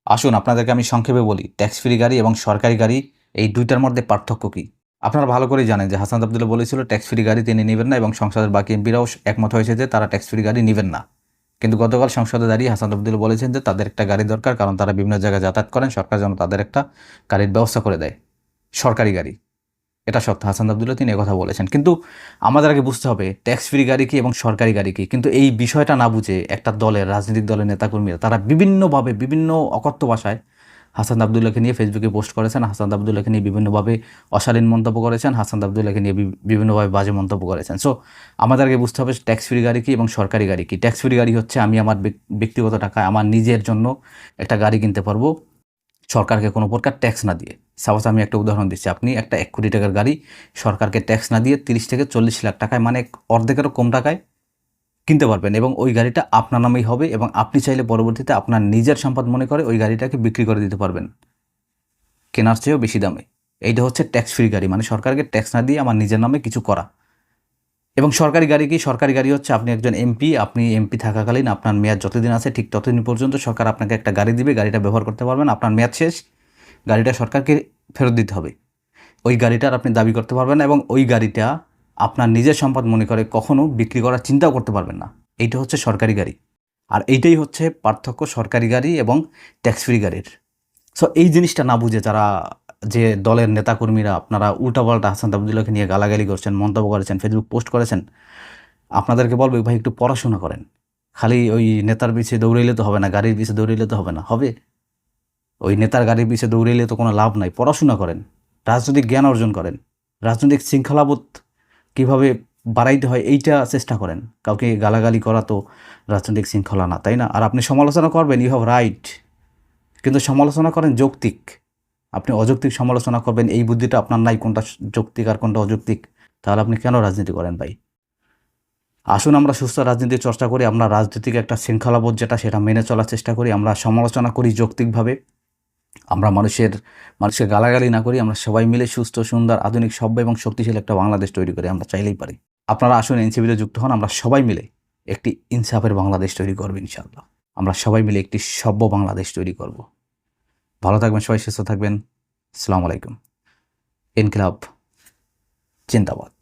আসুন আপনাদেরকে আমি সংক্ষেপে বলি, ট্যাক্স ফ্রি গাড়ি এবং সরকারি গাড়ি এই ২ টার মধ্যে পার্থক্য কী? আপনারা ভালো করেই জানেন যে হাসান আব্দুল্লাহ বলেছিল ট্যাক্স ফ্রি গাড়ি তিনি নিবেন না এবং সংসদের বাকি এমপিরাও একমত হয়েছে যে তারা ট্যাক্স ফ্রি গাড়ি নিবেন না। কিন্তু গতকাল সংসদে দাঁড়িয়ে হাসান আব্দুল্লাহ বলেছেন যে তাদের একটা গাড়ি দরকার, কারণ তারা বিভিন্ন জায়গায় যাতায়াত করেন, সরকার যেন তাদের একটা গাড়ির ব্যবস্থা করে দেয়, সরকারি গাড়ি। এটা সত্য, হাসান আব্দুল্লাহ তিনি একথা বলেছেন। কিন্তু আমাদের আগে বুঝতে হবে ট্যাক্স ফ্রি গাড়ি কী এবং সরকারি গাড়ি কী। কিন্তু এই বিষয়টা না বুঝে একটা দলের, রাজনৈতিক দলের নেতাকর্মীরা তারা বিভিন্নভাবে বিভিন্ন অকথ্য ভাষায় হাসান আব্দুল্লাহকে নিয়ে ফেসবুকে পোস্ট করেছেন, হাসান আব্দুল্লাহকে নিয়ে বিভিন্নভাবে অশালীন মন্তব্য করেছেন, হাসান আব্দুল্লাহকে নিয়ে বিভিন্নভাবে বাজে মন্তব্য করেছেন। সো আমাদের আগে বুঝতে হবে ট্যাক্স ফ্রি গাড়ি কী এবং সরকারি গাড়ি কী। ট্যাক্স ফ্রি গাড়ি হচ্ছে আমি আমার ব্যক্তিগত টাকায় আমার নিজের জন্য একটা গাড়ি কিনতে পারবো সরকারকে কোনো প্রকার ট্যাক্স না দিয়ে। সাপোজ আমি একটা উদাহরণ দিচ্ছি, আপনি একটা ১ কোটি টাকার গাড়ি সরকারকে ট্যাক্স না দিয়ে ৩০ থেকে ৪০ লাখ টাকায়, মানে অর্ধেকেরও কম টাকায় কিনতে পারবেন এবং ওই গাড়িটা আপনার নামেই হবে এবং আপনি চাইলে পরবর্তীতে আপনার নিজের সম্পদ মনে করে ওই গাড়িটাকে বিক্রি করে দিতে পারবেন কেনার চেয়েও বেশি দামে। এইটা হচ্ছে ট্যাক্স ফ্রি গাড়ি, মানে সরকারকে ট্যাক্স না দিয়ে আমার নিজের নামে কিছু করা। এবং সরকারি গাড়ি কি? সরকারি গাড়ি হচ্ছে আপনি একজন এমপি, আপনি এমপি থাকাকালীন আপনার মেয়াদ যতদিন আছে ঠিক ততদিন পর্যন্ত সরকার আপনাকে একটা গাড়ি দিবে, গাড়িটা ব্যবহার করতে পারবেন, আপনার মেয়াদ শেষ, গাড়িটা সরকারকে ফেরত দিতে হবে। ওই গাড়িটার আপনি দাবি করতে পারবেন না এবং ওই গাড়িটা আপনার নিজের সম্পদ মনে করে কখনও বিক্রি করার চিন্তাও করতে পারবেন না। এইটা হচ্ছে সরকারি গাড়ি। আর এইটাই হচ্ছে পার্থক্য সরকারি গাড়ি এবং ট্যাক্স ফ্রি গাড়ির। সো এই জিনিসটা না বুঝে যারা, যে দলের নেতাকর্মীরা আপনারা উল্টাপাল্টা হাসান আব্দুল্লাহকে নিয়ে গালাগালি করছেন, মন্তব্য করেছেন, ফেসবুক পোস্ট করেছেন, আপনাদেরকে বলবো ভাই একটু পড়াশোনা করেন। খালি ওই নেতার পিছিয়ে দৌড়াইলে তো হবে না, গাড়ির পিছিয়ে দৌড়াইলে তো হবে না, হবে? ওই নেতার গাড়ির পিছিয়ে দৌড়াইলে তো কোনো লাভ নাই। পড়াশোনা করেন, রাজনৈতিক জ্ঞান অর্জন করেন, রাজনৈতিক শৃঙ্খলাবোধ কীভাবে বাড়াইতে হয় এইটা চেষ্টা করেন। কাউকে গালাগালি করা তো রাজনৈতিক শৃঙ্খলা না, তাই না? আর আপনি সমালোচনা করবেন, ইউ হ্যাভ রাইট, কিন্তু সমালোচনা করেন যৌক্তিক। আপনি অযৌক্তিক সমালোচনা করবেন, এই বুদ্ধিটা আপনার নাই, কোনটা যৌক্তিক আর কোনটা অযৌক্তিক। তাহলে আপনি কেন রাজনীতি করেন ভাই? আসুন আমরা সুস্থ রাজনীতি চর্চা করি, আমরা রাজনৈতিক একটা শৃঙ্খলাবোধ যেটা সেটা মেনে চলার চেষ্টা করি, আমরা সমালোচনা করি যৌক্তিকভাবে, আমরা মানুষকে গালাগালি না করি, আমরা সবাই মিলে সুস্থ, সুন্দর, আধুনিক, সভ্য এবং শক্তিশালী একটা বাংলাদেশ তৈরি করি। আমরা চাইলেই পারি। আপনারা আসুন এনসিপিতে যুক্ত হন, আমরা সবাই মিলে একটি ইনসাফের বাংলাদেশ তৈরি করব ইনশাআল্লাহ। আমরা সবাই মিলে একটি সভ্য বাংলাদেশ তৈরি করব। ভালো থাকবেন সবাই, সুস্থ থাকবেন। আসসালামু আলাইকুম। ইনকিলাব জিন্দাবাদ।